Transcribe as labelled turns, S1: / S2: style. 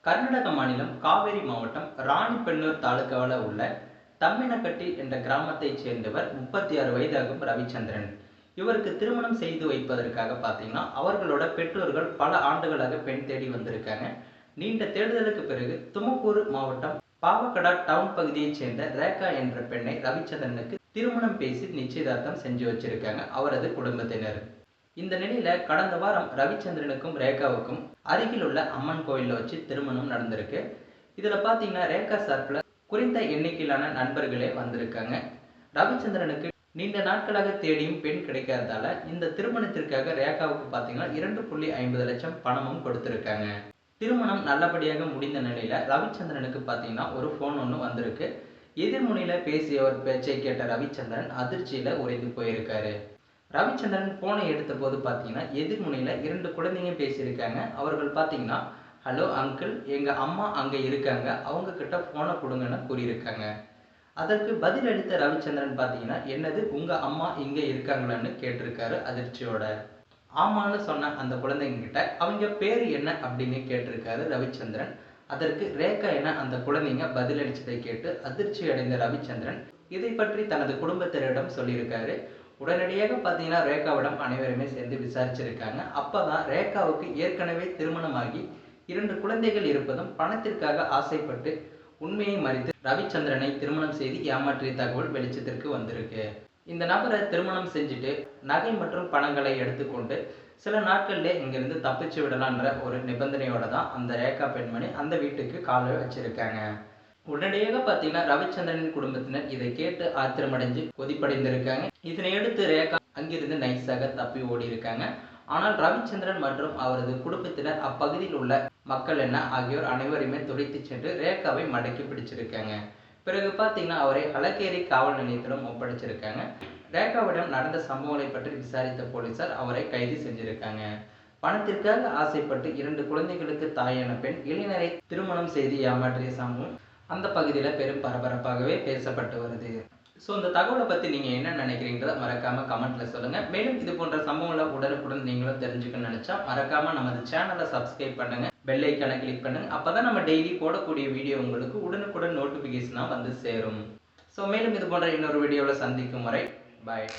S1: கர்நாடக மாநிலம் காவேரி மாவட்டம் ராணிப்பெண்ணூர் தாலுகாவில் உள்ள தம்மினக்கட்டி என்ற கிராமத்தைச் சேர்ந்தவர் 36 வயதாகும் ரவிச்சந்திரன். இவருக்கு திருமணம் செய்து வைப்பதற்காக பார்த்தீங்கன்னா அவர்களோட பெற்றோர்கள் பல ஆண்டுகளாக பெண் தேடி வந்திருக்காங்க. நீண்ட தேடுதலுக்கு பிறகு துமக்கூர் மாவட்டம் பாவக்கடா டவுன் பகுதியைச் சேர்ந்த ரேகா என்ற பெண்ணை ரவிச்சந்திரனுக்கு திருமணம் பேசி நிச்சயதார்த்தம் செஞ்சு வச்சிருக்காங்க அவரது குடும்பத்தினர். இந்த நிலையில கடந்த வாரம் ரவிச்சந்திரனுக்கும் ரேகாவுக்கும் அருகில் உள்ள அம்மன் கோயிலில் வச்சு திருமணம் நடந்திருக்கு. இதுல பாத்தீங்கன்னா ரேகா சார்பில் குறைந்த எண்ணிக்கையிலான நண்பர்களே வந்திருக்காங்க. ரவிச்சந்திரனுக்கு நீண்ட நாட்களாக தேடியும் பெண் கிடைக்காததால இந்த திருமணத்திற்காக ரேகாவுக்கு பாத்தீங்கன்னா 2.50 லட்சம் பணமும் கொடுத்திருக்காங்க. திருமணம் நல்லபடியாக முடிந்த நிலையில ரவிச்சந்திரனுக்கு பாத்தீங்கன்னா ஒரு போன் ஒன்று வந்திருக்கு. எதிர்முனையில பேசிய ஒரு பேச்சை கேட்ட ரவிச்சந்திரன் அதிர்ச்சியில உறைந்து போயிருக்காரு. ரவிச்சந்திரன் போனை எடுத்த போது பார்த்தீங்கன்னா எதிர்முனையில் 2 குழந்தைங்க பேசியிருக்காங்க. அவர்கள் பார்த்தீங்கன்னா ஹலோ அங்கிள், எங்கள் அம்மா அங்கே இருக்காங்க, அவங்க கிட்ட ஃபோனை கொடுங்கன்னு கூறியிருக்காங்க. அதற்கு பதில் அளித்த ரவிச்சந்திரன் பார்த்தீங்கன்னா என்னது உங்கள் அம்மா இங்கே இருக்காங்களான்னு கேட்டிருக்காரு அதிர்ச்சியோட. ஆமான்னு சொன்ன அந்த குழந்தைங்க கிட்ட அவங்க பேர் என்ன அப்படின்னு கேட்டிருக்காரு ரவிச்சந்திரன். அதற்கு ரேகா என அந்த குழந்தைங்க பதிலளிச்சதை கேட்டு அதிர்ச்சி அடைந்த ரவிச்சந்திரன் இதை பற்றி தனது குடும்பத்தினரிடம் சொல்லியிருக்காரு. உடனடியாக பார்த்தீங்கன்னா ரேகாவிடம் அனைவருமே சேர்ந்து விசாரிச்சிருக்காங்க. அப்பதான் ரேகாவுக்கு ஏற்கனவே திருமணமாகி 2 குழந்தைகள் இருப்பதும் பணத்திற்காக ஆசைப்பட்டு உண்மையை மறைத்து ரவிச்சந்திரனை திருமணம் செய்து ஏமாற்றிய தகவல் வெளிச்சத்திற்கு வந்திருக்கு. இந்த நபரை திருமணம் செஞ்சுட்டு நகை மற்றும் பணங்களை எடுத்துக்கொண்டு சில நாட்கள்ல இங்கிருந்து தப்பிச்சு விடலான்ற ஒரு நிபந்தனையோட தான் அந்த ரேகா பெண்மணி அந்த வீட்டுக்கு காலை வச்சிருக்காங்க. உடனடியாக பார்த்தீங்கன்னா ரவிச்சந்திரனின் குடும்பத்தினர் இதை கேட்டு ஆத்திரமடைஞ்சு கொதிப்படைந்திருக்காங்க. இதனையடுத்து ரேகா அங்கிருந்து நைஸாக தப்பி ஓடி இருக்காங்க. ஆனால் ரவிச்சந்திரன் மற்றும் அவரது குடும்பத்தினர் அப்பகுதியில் உள்ள மக்கள் என்ன ஆகியோர் அனைவருமே துடைத்து சென்று ரேகாவை மடக்கி பிடிச்சிருக்காங்க. பிறகு பார்த்தீங்கன்னா அவரை ஹலக்கேரி காவல் நிலையத்திலும் ஒப்படைச்சிருக்காங்க. ரேகாவிடம் நடந்த சம்பவங்களை பற்றி விசாரித்த போலீசார் அவரை கைது செஞ்சிருக்காங்க. பணத்திற்காக ஆசைப்பட்டு 2 குழந்தைகளுக்கு தாயான பெண் இளைஞரை திருமணம் செய்து ஏமாற்றிய சம்பவம் அந்த பகுதியில் பெரும் பரபரப்பாகவே பேசப்பட்டு வருது. ஸோ இந்த தகவலை பற்றி நீங்கள் என்ன நினைக்கிறீங்கிறத மறக்காமல் கமெண்ட்டில் சொல்லுங்கள். மேலும் இது போன்ற சம்பவங்களை உடனுக்குடன் நீங்களும் தெரிஞ்சுக்கணும்னு நினச்சா மறக்காமல் நமது சேனலை சப்ஸ்கிரைப் பண்ணுங்கள், பெல் ஐக்கானை கிளிக் பண்ணுங்கள். அப்போ தான் நம்ம டெய்லி போடக்கூடிய வீடியோ உங்களுக்கு உடனுக்குடன் நோட்டிஃபிகேஷனாக வந்து சேரும். ஸோ மேலும் இது போன்ற இன்னொரு வீடியோவில் சந்திக்கும் வரை பாய்.